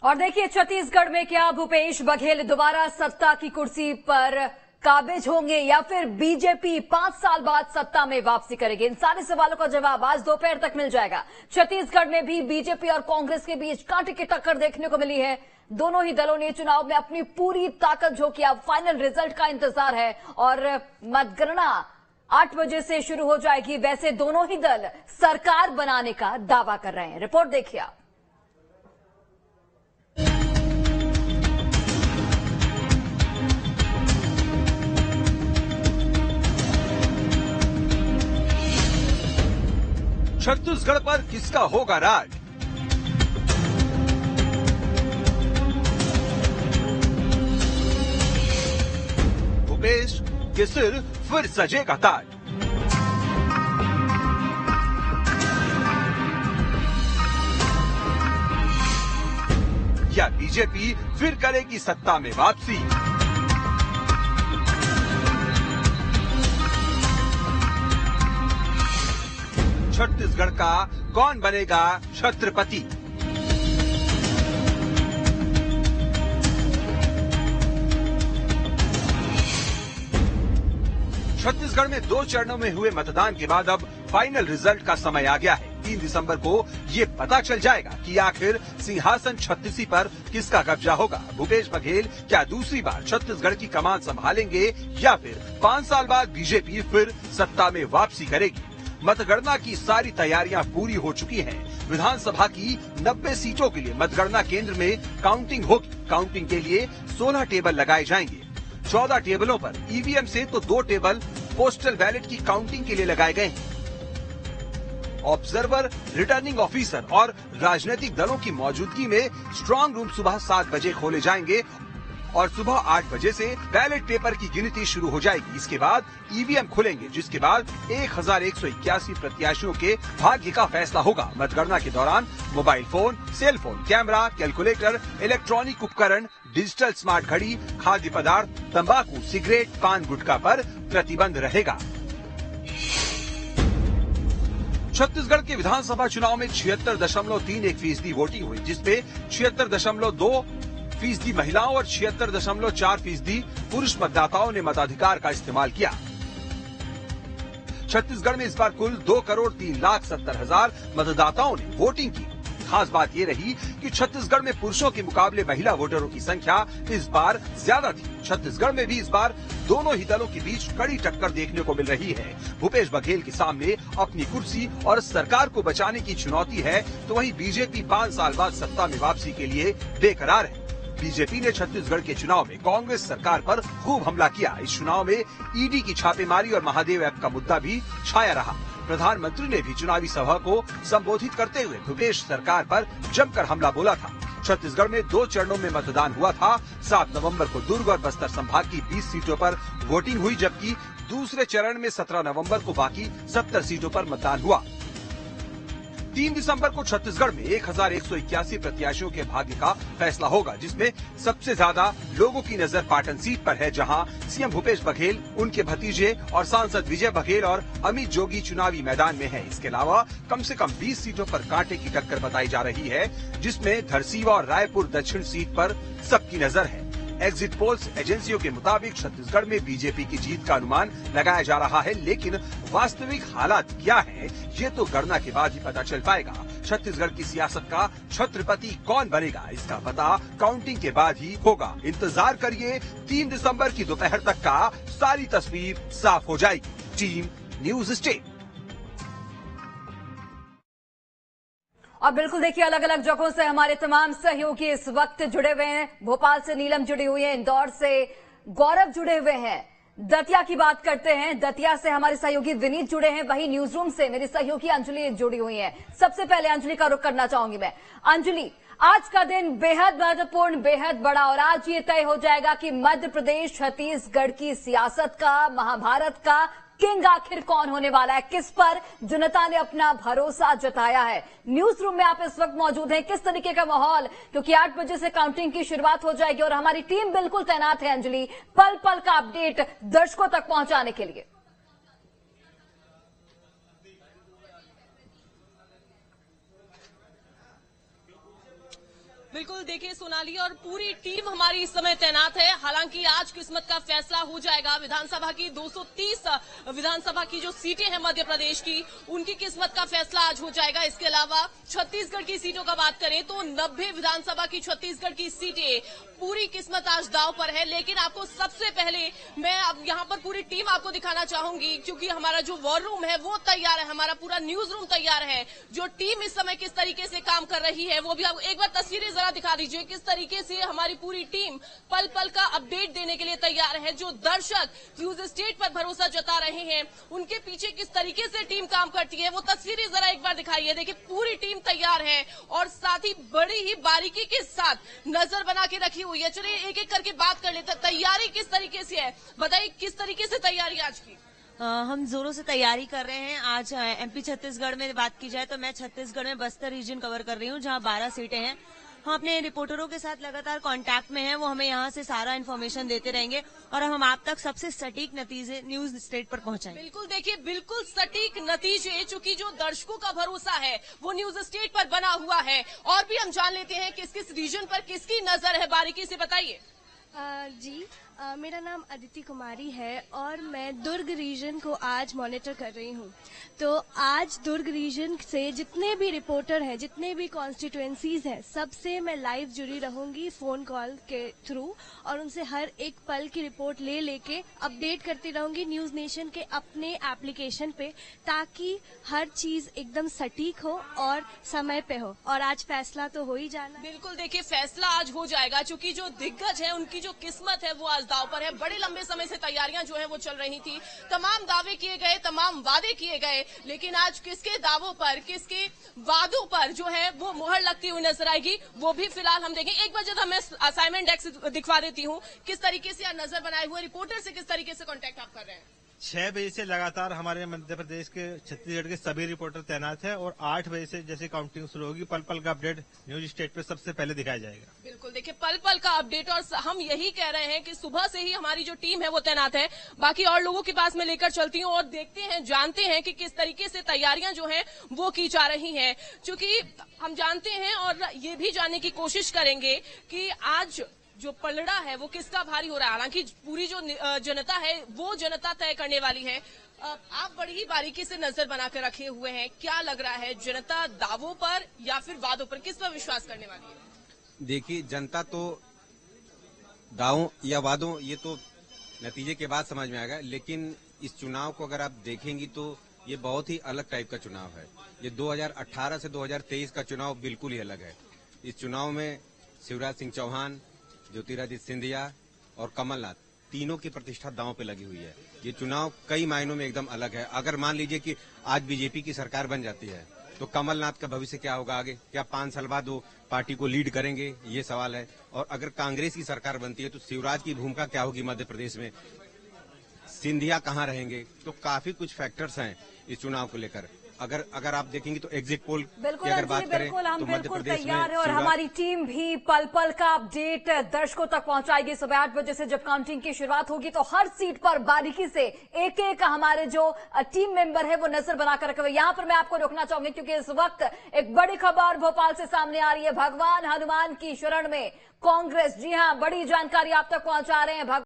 और देखिए छत्तीसगढ़ में क्या भूपेश बघेल दोबारा सत्ता की कुर्सी पर काबिज होंगे या फिर बीजेपी 5 साल बाद सत्ता में वापसी करेगी? इन सारे सवालों का जवाब आज दोपहर तक मिल जाएगा। छत्तीसगढ़ में भी बीजेपी और कांग्रेस के बीच कांटे की टक्कर देखने को मिली है। दोनों ही दलों ने चुनाव में अपनी पूरी ताकत झोंकी। अब फाइनल रिजल्ट का इंतजार है और मतगणना 8 बजे से शुरू हो जाएगी। वैसे दोनों ही दल सरकार बनाने का दावा कर रहे हैं। रिपोर्ट देखिए आप। छत्तीसगढ़ पर किसका होगा राज? भूपेश के सिर फिर सजेगा ताज। या बीजेपी फिर करेगी सत्ता में वापसी? छत्तीसगढ़ का कौन बनेगा छत्रपति? छत्तीसगढ़ में 2 चरणों में हुए मतदान के बाद अब फाइनल रिजल्ट का समय आ गया है। 3 दिसंबर को ये पता चल जाएगा कि आखिर सिंहासन छत्तीसी पर किसका कब्जा होगा। भूपेश बघेल क्या दूसरी बार छत्तीसगढ़ की कमान संभालेंगे या फिर 5 साल बाद बीजेपी फिर सत्ता में वापसी करेगी? मतगणना की सारी तैयारियां पूरी हो चुकी हैं। विधानसभा की 90 सीटों के लिए मतगणना केंद्र में काउंटिंग होगी। काउंटिंग के लिए 16 टेबल लगाए जाएंगे। 14 टेबलों पर ईवीएम से तो 2 टेबल पोस्टल बैलेट की काउंटिंग के लिए लगाए गए हैं। ऑब्जर्वर, रिटर्निंग ऑफिसर और राजनीतिक दलों की मौजूदगी में स्ट्रांग रूम सुबह 7 बजे खोले जाएंगे और सुबह 8 बजे से बैलेट पेपर की गिनती शुरू हो जाएगी। इसके बाद ईवीएम खुलेंगे, जिसके बाद 1181 प्रत्याशियों के भाग्य का फैसला होगा। मतगणना के दौरान mobile phone, cell phone, camera, calculator, electronic उपकरण, डिजिटल स्मार्ट घड़ी, खाद्य पदार्थ, तंबाकू, सिगरेट, पान, गुटखा पर प्रतिबंध रहेगा। छत्तीसगढ़ के विधानसभा चुनाव में 76.31% वोटिंग हुई, जिसमें 76.2% महिलाओं और 76.4% पुरुष मतदाताओं ने मताधिकार का इस्तेमाल किया। छत्तीसगढ़ में इस बार कुल 2,03,70,000 मतदाताओं ने वोटिंग की। खास बात ये रही कि छत्तीसगढ़ में पुरुषों के मुकाबले महिला वोटरों की संख्या इस बार ज्यादा थी। छत्तीसगढ़ में भी इस बार दोनों ही दलों के बीच कड़ी टक्कर देखने को मिल रही है। भूपेश बघेल के सामने अपनी कुर्सी और सरकार को बचाने की चुनौती है, तो वहीं बीजेपी 5 साल बाद सत्ता में वापसी के लिए बेकरार है। बीजेपी ने छत्तीसगढ़ के चुनाव में कांग्रेस सरकार पर खूब हमला किया। इस चुनाव में ईडी की छापेमारी और महादेव ऐप का मुद्दा भी छाया रहा। प्रधानमंत्री ने भी चुनावी सभा को संबोधित करते हुए भूपेश सरकार पर जमकर हमला बोला था। छत्तीसगढ़ में 2 चरणों में मतदान हुआ था। 7 नवंबर को दुर्ग और बस्तर संभाग की 20 सीटों पर वोटिंग हुई, जबकि दूसरे चरण में 17 नवंबर को बाकी 70 सीटों पर मतदान हुआ। 3 दिसंबर को छत्तीसगढ़ में 1181 प्रत्याशियों के भाग्य का फैसला होगा, जिसमें सबसे ज्यादा लोगों की नजर पाटन सीट पर है, जहां सीएम भूपेश बघेल, उनके भतीजे और सांसद विजय बघेल और अमित जोगी चुनावी मैदान में हैं। इसके अलावा कम से कम 20 सीटों पर कांटे की टक्कर बताई जा रही है, जिसमें धरसीवा और रायपुर दक्षिण सीट पर सबकी नजर है। एग्जिट पोल्स एजेंसियों के मुताबिक छत्तीसगढ़ में बीजेपी की जीत का अनुमान लगाया जा रहा है, लेकिन वास्तविक हालात क्या है, ये तो गणना के बाद ही पता चल पाएगा। छत्तीसगढ़ की सियासत का छत्रपति कौन बनेगा, इसका पता काउंटिंग के बाद ही होगा। इंतजार करिए, 3 दिसंबर की दोपहर तक का सारी तस्वीर साफ हो जाएगी। Team news state. और बिल्कुल देखिए, अलग अलग जगहों से हमारे तमाम सहयोगी इस वक्त जुड़े हुए हैं। भोपाल से नीलम जुड़ी हुई है, इंदौर से गौरव जुड़े हुए हैं। दतिया की बात करते हैं, दतिया से हमारे सहयोगी विनीत जुड़े हैं। वहीं न्यूज रूम से मेरी सहयोगी अंजलि जुड़ी हुई है। सबसे पहले अंजलि का रुख करना चाहूंगी मैं। अंजलि, आज का दिन बेहद महत्वपूर्ण, बेहद बड़ा, और आज ये तय हो जाएगा कि मध्य प्रदेश छत्तीसगढ़ की सियासत का, महाभारत का किंग आखिर कौन होने वाला है, किस पर जनता ने अपना भरोसा जताया है। न्यूज रूम में आप इस वक्त मौजूद हैं, किस तरीके का माहौल, क्योंकि 8 बजे से काउंटिंग की शुरुआत हो जाएगी और हमारी टीम बिल्कुल तैनात है अंजलि, पल पल का अपडेट दर्शकों तक पहुंचाने के लिए। बिल्कुल, देखिए सोनाली और पूरी टीम हमारी इस समय तैनात है। हालांकि आज किस्मत का फैसला हो जाएगा। विधानसभा की 230 विधानसभा की जो सीटें हैं मध्य प्रदेश की, उनकी किस्मत का फैसला आज हो जाएगा। इसके अलावा छत्तीसगढ़ की सीटों का बात करें तो 90 विधानसभा की छत्तीसगढ़ की सीटें, पूरी किस्मत आज दांव पर है। लेकिन आपको सबसे पहले मैं अब यहाँ पर पूरी टीम आपको दिखाना चाहूंगी, क्योंकि हमारा जो वॉर रूम है वो तैयार है, हमारा पूरा न्यूज रूम तैयार है। जो टीम इस समय किस तरीके से काम कर रही है वो भी आप एक बार तस्वीरें जरा दिखा दीजिए, किस तरीके से हमारी पूरी टीम पल पल का अपडेट देने के लिए तैयार है। जो दर्शक न्यूज स्टेट पर भरोसा जता रहे हैं, उनके पीछे किस तरीके से टीम काम करती है वो तस्वीरें जरा एक बार दिखाइए। देखिए पूरी टीम तैयार है और साथ ही बड़ी ही बारीकी के साथ नजर बना के रखी हुई है। चलिए एक एक करके बात कर लेते हैं। तैयारी किस तरीके से है, बताइए किस तरीके से तैयारी आज की? हम जोरों से तैयारी कर रहे हैं। आज एमपी छत्तीसगढ़ में बात की जाए तो मैं छत्तीसगढ़ में बस्तर रीजन कवर कर रही हूँ, जहाँ 12 सीटें हैं। हम अपने रिपोर्टरों के साथ लगातार कांटेक्ट में हैं, वो हमें यहाँ से सारा इन्फॉर्मेशन देते रहेंगे और हम आप तक सबसे सटीक नतीजे न्यूज स्टेट पर पहुंचाएंगे। बिल्कुल, देखिए बिल्कुल सटीक नतीजे, चूंकि जो दर्शकों का भरोसा है वो न्यूज स्टेट पर बना हुआ है। और भी हम जान लेते हैं किस किस रीजन पर किसकी नजर है, बारीकी से बताइए। जी, मेरा नाम अदिति कुमारी है और मैं दुर्ग रीजन को आज मॉनिटर कर रही हूँ। तो आज दुर्ग रीजन से जितने भी रिपोर्टर हैं, जितने भी कॉन्स्टिट्यूएंसीज हैं, सबसे मैं लाइव जुड़ी रहूंगी फोन कॉल के थ्रू और उनसे हर एक पल की रिपोर्ट ले लेके अपडेट करती रहूंगी न्यूज नेशन के अपने एप्लीकेशन पे, ताकि हर चीज एकदम सटीक हो और समय पे हो। और आज फैसला तो हो ही जाना। बिल्कुल, देखिए फैसला आज हो जाएगा, क्योंकि जो दिग्गज है उनकी जो किस्मत है वो आज दांव पर है। बड़े लंबे समय से तैयारियां जो है वो चल रही थी, तमाम दावे किए गए, तमाम वादे किए गए, लेकिन आज किसके दावों पर, किसके वादों पर जो है वो मुहर लगती हुई नजर आएगी, वो भी फिलहाल हम देखेंगे। एक बार जब मैं असाइनमेंट डेस्क दिखवा देती हूँ, किस तरीके से नजर बनाए हुए रिपोर्टर से किस तरीके से कॉन्टेक्ट आप कर रहे हैं। 6 बजे से लगातार हमारे मध्य प्रदेश के छत्तीसगढ़ के सभी रिपोर्टर तैनात हैं और 8 बजे से जैसे काउंटिंग शुरू होगी, पल पल का अपडेट न्यूज स्टेट पे सबसे पहले दिखाया जाएगा। बिल्कुल, देखिए पल पल का अपडेट, और हम यही कह रहे हैं कि सुबह से ही हमारी जो टीम है वो तैनात है। बाकी और लोगों के पास मैं लेकर चलती हूँ और देखते हैं, जानते हैं कि किस तरीके से तैयारियां जो हैं वो की जा रही हैं, क्योंकि हम जानते हैं और ये भी जानने की कोशिश करेंगे कि आज जो पलड़ा है वो किसका भारी हो रहा है। हालांकि पूरी जो जनता है वो जनता तय करने वाली है। आप बड़ी ही बारीकी से नजर बना कर रखे हुए हैं, क्या लग रहा है, जनता दावों पर या फिर वादों पर, किस पर विश्वास करने वाली है? देखिए, जनता तो दावों या वादों ये तो नतीजे के बाद समझ में आएगा, लेकिन इस चुनाव को अगर आप देखेंगी तो ये बहुत ही अलग टाइप का चुनाव है। ये 2018 से 2023 का चुनाव बिल्कुल ही अलग है। इस चुनाव में शिवराज सिंह चौहान, ज्योतिरादित्य सिंधिया और कमलनाथ, तीनों की प्रतिष्ठा दांव पे लगी हुई है। ये चुनाव कई मायनों में एकदम अलग है। अगर मान लीजिए कि आज बीजेपी की सरकार बन जाती है तो कमलनाथ का भविष्य क्या होगा आगे, क्या 5 साल बाद वो पार्टी को लीड करेंगे, ये सवाल है। और अगर कांग्रेस की सरकार बनती है तो शिवराज की भूमिका क्या होगी मध्य प्रदेश में, सिंधिया कहाँ रहेंगे। तो काफी कुछ फैक्टर्स हैं इस चुनाव को लेकर। अगर आप देखेंगे तो एग्जिट पोल बिल्कुल, की अगर बात करें बिल्कुल, हम तो मध्य बिल्कुल प्रदेश तैयार है में और हमारी टीम भी पल पल का अपडेट दर्शकों तक पहुंचाएगी। सुबह 8 बजे से जब काउंटिंग की शुरुआत होगी तो हर सीट पर बारीकी से एक एक हमारे जो टीम मेंबर है वो नजर बनाकर रखे हुए। यहाँ पर मैं आपको रोकना चाहूंगी क्योंकि इस वक्त एक बड़ी खबर भोपाल से सामने आ रही है। भगवान हनुमान की शरण में कांग्रेस, जी हाँ, बड़ी जानकारी आप तक पहुंचा रहे हैं।